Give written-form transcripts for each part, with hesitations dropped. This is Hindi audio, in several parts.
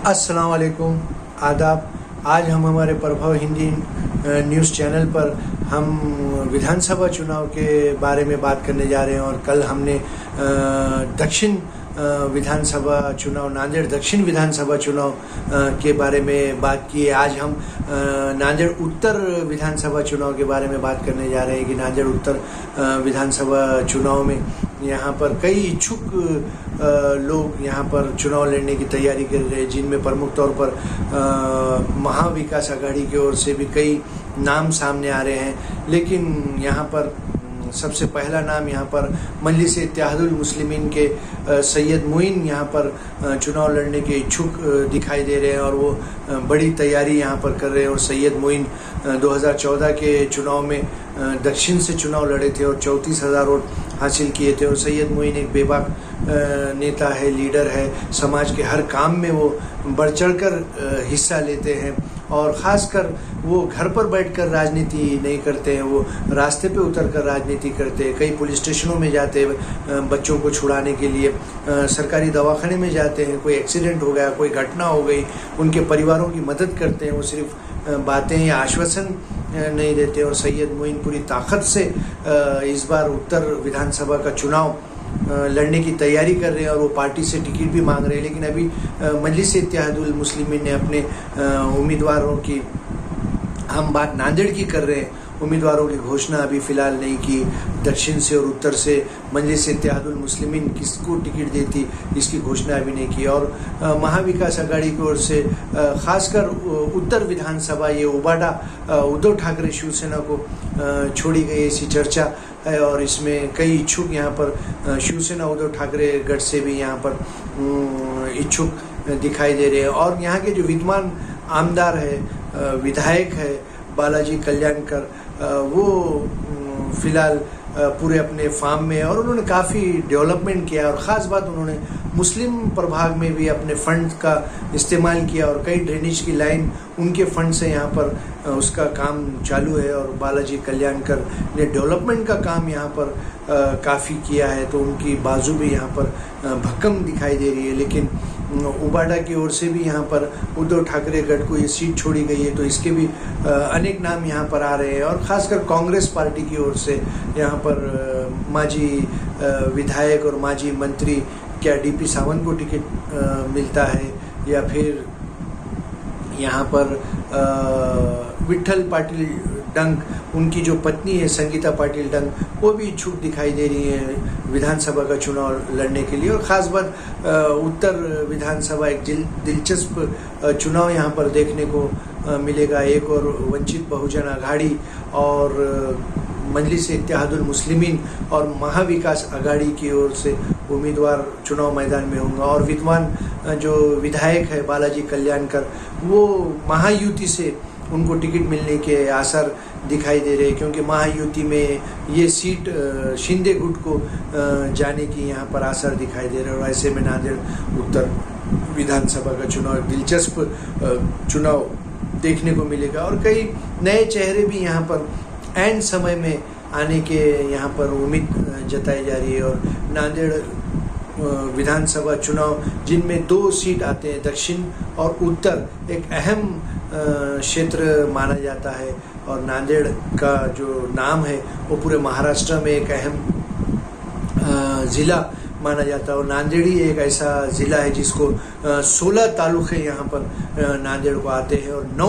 अस्सलाम वालेकुम, आदाब। आज हम हमारे प्रभाव हिंदी न्यूज़ चैनल पर हम विधानसभा चुनाव के बारे में बात करने जा रहे हैं। और कल हमने दक्षिण विधानसभा चुनाव, नांदेड़ दक्षिण विधानसभा चुनाव के बारे में बात की है। आज हम नांदेड़ उत्तर विधानसभा चुनाव के बारे में बात करने जा रहे हैं कि नांदेड़ उत्तर विधानसभा चुनाव में यहाँ पर कई इच्छुक लोग यहाँ पर चुनाव लड़ने की तैयारी कर रहे हैं, जिनमें प्रमुख तौर पर महाविकास आघाड़ी की ओर से भी कई नाम सामने आ रहे हैं। लेकिन यहाँ पर सबसे पहला नाम यहाँ पर मजलिस-ए-इत्तेहादुल मुस्लिमीन के सैयद मोइन यहाँ पर चुनाव लड़ने के इच्छुक दिखाई दे रहे हैं और वो बड़ी तैयारी यहाँ पर कर रहे हैं। और सैयद मोइन 2014 के चुनाव में दक्षिण से चुनाव लड़े थे और 34,000 वोट हासिल किए थे। और सैयद मोइन एक बेबाक नेता है, लीडर है। समाज के हर काम में वो बढ़ चढ़कर हिस्सा लेते हैं और ख़ासकर वो घर पर बैठकर राजनीति नहीं करते हैं, वो रास्ते पे उतरकर राजनीति करते हैं। कई पुलिस स्टेशनों में जाते हैं बच्चों को छुड़ाने के लिए, सरकारी दवाखाने में जाते हैं, कोई एक्सीडेंट हो गया, कोई घटना हो गई, उनके परिवारों की मदद करते हैं। वो सिर्फ बातें या आश्वासन नहीं देते। और सैयद मोइन पूरी ताकत से इस बार उत्तर विधानसभा का चुनाव लड़ने की तैयारी कर रहे हैं और वो पार्टी से टिकट भी मांग रहे हैं। लेकिन अभी मजलिस-ए-इत्तेहादुल मुस्लिमीन ने अपने उम्मीदवारों की, हम बात नांदेड़ की कर रहे हैं, उम्मीदवारों की घोषणा अभी फ़िलहाल नहीं की। दक्षिण से और उत्तर से मजलिस-ए-इत्तेहादुल मुस्लिमीन किसको टिकट देती, इसकी घोषणा अभी नहीं की। और महाविकास आघाड़ी की ओर से खासकर उत्तर विधानसभा, ये उबाडा उद्धव ठाकरे शिवसेना को छोड़ी गई ऐसी चर्चा है। और इसमें कई इच्छुक यहाँ पर शिवसेना उद्धव ठाकरे गढ़ से भी यहाँ पर इच्छुक दिखाई दे रहे हैं। और यहाँ के जो विद्यमान आमदार है, विधायक है बालाजी कल्याणकर, वो फिलहाल पूरे अपने फार्म में, और उन्होंने काफ़ी डेवलपमेंट किया। और ख़ास बात, उन्होंने मुस्लिम प्रभाग में भी अपने फंड का इस्तेमाल किया और कई ड्रेनेज की लाइन उनके फंड से यहाँ पर उसका काम चालू है। और बालाजी कल्याणकर ने डेवलपमेंट का काम यहाँ पर काफ़ी किया है, तो उनकी बाजू भी यहाँ पर भक्कम दिखाई दे रही है। लेकिन उबाडा की ओर से भी यहाँ पर उद्धव ठाकरे गढ़ को ये सीट छोड़ी गई है, तो इसके भी अनेक नाम यहाँ पर आ रहे हैं। और ख़ासकर कांग्रेस पार्टी की ओर से यहाँ पर माजी विधायक और माजी मंत्री, क्या डीपी सावंत को टिकट मिलता है, या फिर यहाँ पर विट्ठल पाटिल डंग, उनकी जो पत्नी है संगीता पाटिल डंग, वो भी इच्छुक दिखाई दे रही है विधानसभा का चुनाव लड़ने के लिए। और ख़ास बात, उत्तर विधानसभा एक दिलचस्प चुनाव यहाँ पर देखने को मिलेगा। एक और वंचित बहुजन आघाड़ी और मजलिस-ए-इत्तेहादुल मुस्लिमीन और महाविकास आघाड़ी की ओर से उम्मीदवार चुनाव मैदान में होंगे। और विद्वान जो विधायक है बालाजी कल्याणकर, वो महायुति से उनको टिकट मिलने के आसार दिखाई दे रहे हैं, क्योंकि महायुति में ये सीट शिंदे गुट को जाने की यहाँ पर आसार दिखाई दे रहे हैं। और ऐसे में नांदेड़ उत्तर विधानसभा का चुनाव दिलचस्प चुनाव देखने को मिलेगा। और कई नए चेहरे भी यहाँ पर एंड समय में आने के यहाँ पर उम्मीद जताई जा रही है। और नांदेड़ विधानसभा चुनाव, जिनमें 2 सीट आते हैं, दक्षिण और उत्तर, एक अहम क्षेत्र माना जाता है। और नांदेड़ का जो नाम है वो पूरे महाराष्ट्र में एक अहम ज़िला माना जाता है। और नांदेड़ ही एक ऐसा ज़िला है जिसको 16 तालुके यहाँ पर नांदेड़ को आते हैं और 9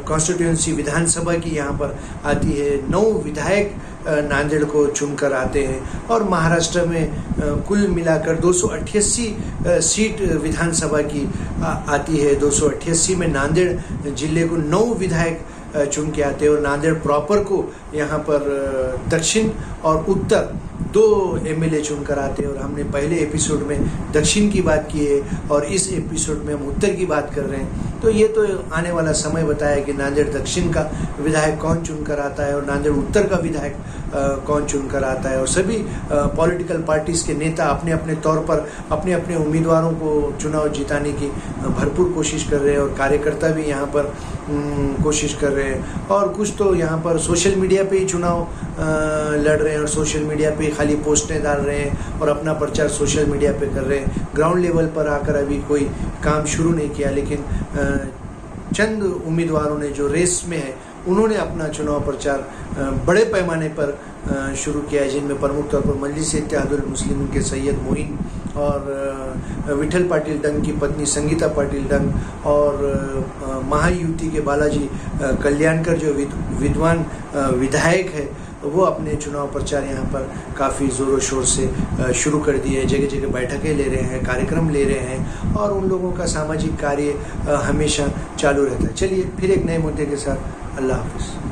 कॉन्स्टिट्यूंसी विधानसभा की यहाँ पर आती है। 9 विधायक नांदेड़ को चुनकर आते हैं। और महाराष्ट्र में कुल मिलाकर 288 सीट विधानसभा की आती है। 288 में नांदेड़ जिले को 9 विधायक चुन के आते हैं। और नांदेड़ प्रॉपर को यहाँ पर दक्षिण और उत्तर 2 एमएलए चुनकर आते हैं। और हमने पहले एपिसोड में दक्षिण की बात की है और इस एपिसोड में हम उत्तर की बात कर रहे हैं। तो ये तो आने वाला समय बताया कि नांदेड़ दक्षिण का विधायक कौन चुनकर आता है और नांदेड़ उत्तर का विधायक कौन चुनकर आता है। और सभी पॉलिटिकल पार्टीज़ के नेता अपने अपने तौर पर अपने अपने उम्मीदवारों को चुनाव जिताने की भरपूर कोशिश कर रहे हैं। और कार्यकर्ता भी यहाँ पर कोशिश कर रहे हैं। और कुछ तो यहाँ पर सोशल मीडिया पे ही चुनाव लड़ रहे हैं और सोशल मीडिया पे लिए खाली पोस्टें डाल रहे हैं और अपना प्रचार सोशल मीडिया पे कर रहे हैं। ग्राउंड लेवल पर आकर अभी कोई काम शुरू नहीं किया, लेकिन चंद उम्मीदवारों ने जो रेस में है उन्होंने अपना चुनाव प्रचार बड़े पैमाने पर शुरू किया है, जिनमें प्रमुख तौर पर मजलिस-ए-इत्तेहादुल मुस्लिमीन के सैयद मोइन और विठल पाटिल डंग की पत्नी संगीता पाटिल डंग और महायुति के बालाजी कल्याणकर जो विद्वान विधायक है, वो अपने चुनाव प्रचार यहाँ पर काफ़ी ज़ोरों शोर से शुरू कर दिए हैं। जगह जगह बैठकें ले रहे हैं, कार्यक्रम ले रहे हैं और उन लोगों का सामाजिक कार्य हमेशा चालू रहता है। चलिए फिर एक नए मुद्दे के साथ, अल्लाह हाफ़िज़।